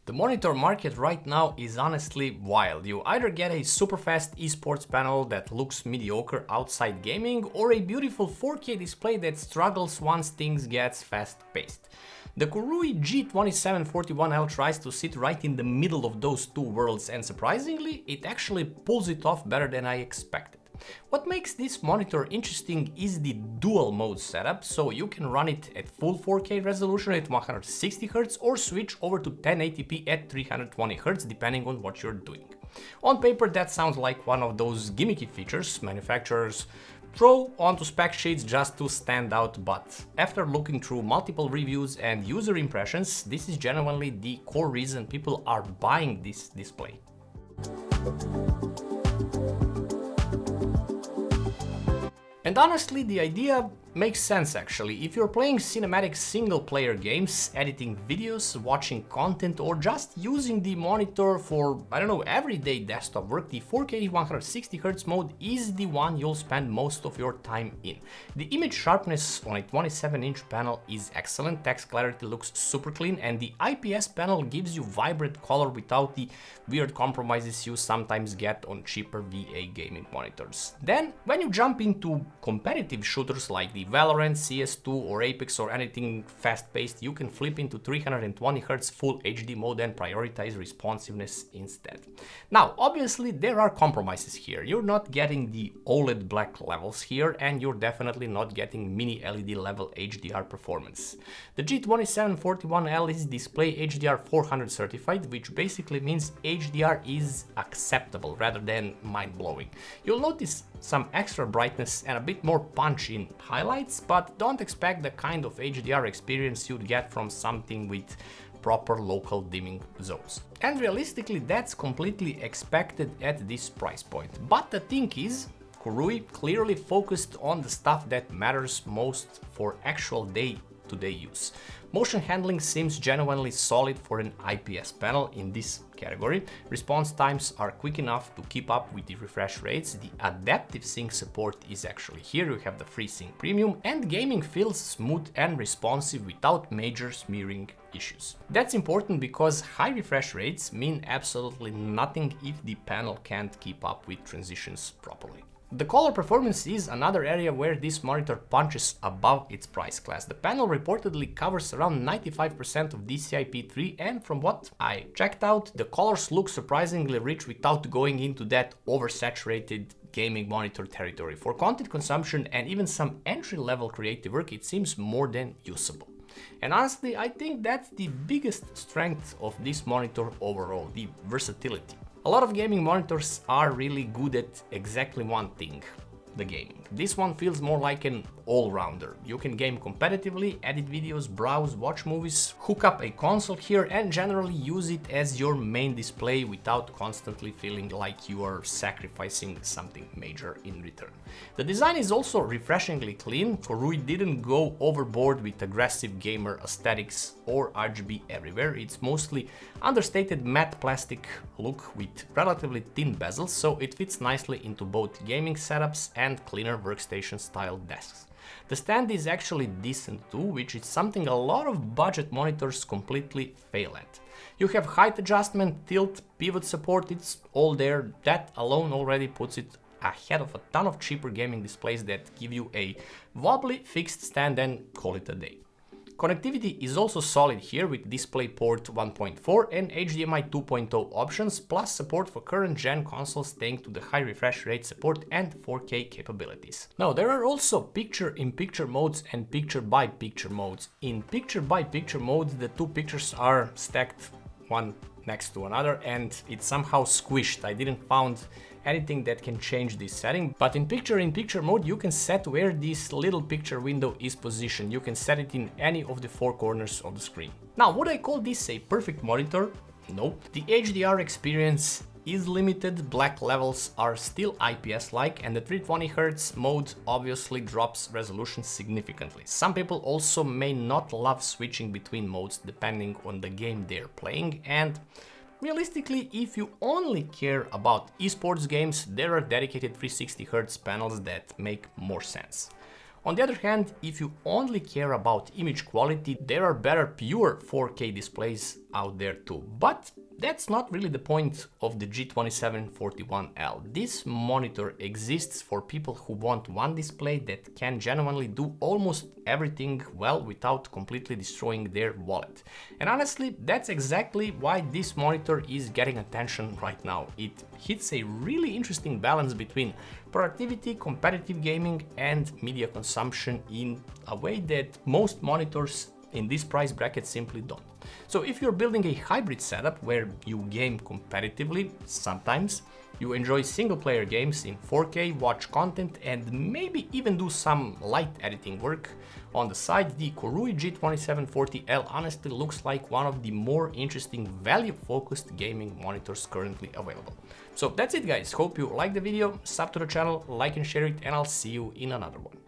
The monitor market right now is honestly wild. You either get a super fast esports panel that looks mediocre outside gaming, or a beautiful 4K display that struggles once things gets fast paced. The KOORUI G2741L tries to sit right in the middle of those two worlds, and surprisingly, it actually pulls it off better than I expected. What makes this monitor interesting is the dual mode setup, so you can run it at full 4K resolution at 160Hz or switch over to 1080p at 320Hz depending on what you're doing. On paper that sounds like one of those gimmicky features manufacturers throw onto spec sheets just to stand out, but after looking through multiple reviews and user impressions, this is genuinely the core reason people are buying this display. And honestly, the idea makes sense actually. If you're playing cinematic single-player games, editing videos, watching content, or just using the monitor for, I don't know, everyday desktop work, the 4K 160Hz mode is the one you'll spend most of your time in. The image sharpness on a 27-inch panel is excellent, text clarity looks super clean, and the IPS panel gives you vibrant color without the weird compromises you sometimes get on cheaper VA gaming monitors. Then, when you jump into competitive shooters like the Valorant, CS2 or Apex or anything fast-paced, you can flip into 320Hz full HD mode and prioritize responsiveness instead. Now, obviously there are compromises here. You're not getting the OLED black levels here, and you're definitely not getting mini LED level HDR performance. The G2741L is display HDR 400 certified, which basically means HDR is acceptable rather than mind-blowing. You'll notice some extra brightness and a bit more punch in highlights, but don't expect the kind of HDR experience you'd get from something with proper local dimming zones. And realistically, that's completely expected at this price point. But the thing is, KOORUI clearly focused on the stuff that matters most for actual day-to-day use. Motion handling seems genuinely solid for an IPS panel in this category. Response times are quick enough to keep up with the refresh rates. The adaptive sync support is actually here. You have the FreeSync Premium, and gaming feels smooth and responsive without major smearing issues. That's important because high refresh rates mean absolutely nothing if the panel can't keep up with transitions properly. The color performance is another area where this monitor punches above its price class. The panel reportedly covers around 95% of DCI-P3, and from what I checked out, the colors look surprisingly rich without going into that oversaturated gaming monitor territory. For content consumption and even some entry-level creative work, it seems more than usable. And honestly, I think that's the biggest strength of this monitor overall, the versatility. A lot of gaming monitors are really good at exactly one thing, the gaming. This one feels more like an all-rounder. You can game competitively, edit videos, browse, watch movies, hook up a console here, and generally use it as your main display without constantly feeling like you are sacrificing something major in return. The design is also refreshingly clean. KOORUI didn't go overboard with aggressive gamer aesthetics or RGB everywhere. It's mostly understated matte plastic look with relatively thin bezels, so it fits nicely into both gaming setups and cleaner workstation style desks. The stand is actually decent too, which is something a lot of budget monitors completely fail at. You have height adjustment, tilt, pivot support, it's all there. That alone already puts it ahead of a ton of cheaper gaming displays that give you a wobbly fixed stand and call it a day. Connectivity is also solid here with DisplayPort 1.4 and HDMI 2.0 options, plus support for current gen consoles thanks to the high refresh rate support and 4K capabilities. Now, there are also picture-in-picture modes and picture-by-picture modes. In picture-by-picture mode, the two pictures are stacked one next to another and it's somehow squished. I didn't find anything that can change this setting, but in picture mode you can set where this little picture window is positioned. You can set it in any of the four corners of the screen. Now, would I call this a perfect monitor? Nope. The HDR experience is limited, black levels are still IPS-like, and the 320Hz mode obviously drops resolution significantly. Some people also may not love switching between modes depending on the game they're playing, and realistically, if you only care about esports games, there are dedicated 360Hz panels that make more sense. On the other hand, if you only care about image quality, there are better pure 4K displays out there too. But that's not really the point of the G2741L. This monitor exists for people who want one display that can genuinely do almost everything well without completely destroying their wallet. And honestly, that's exactly why this monitor is getting attention right now. It hits a really interesting balance between productivity, competitive gaming, and media consumption in a way that most monitors in this price bracket simply don't. So if you're building a hybrid setup where you game competitively, sometimes you enjoy single-player games in 4K, watch content, and maybe even do some light editing work on the side, the KOORUI G2740L honestly looks like one of the more interesting value-focused gaming monitors currently available. So that's it guys, hope you liked the video, sub to the channel, like and share it, and I'll see you in another one.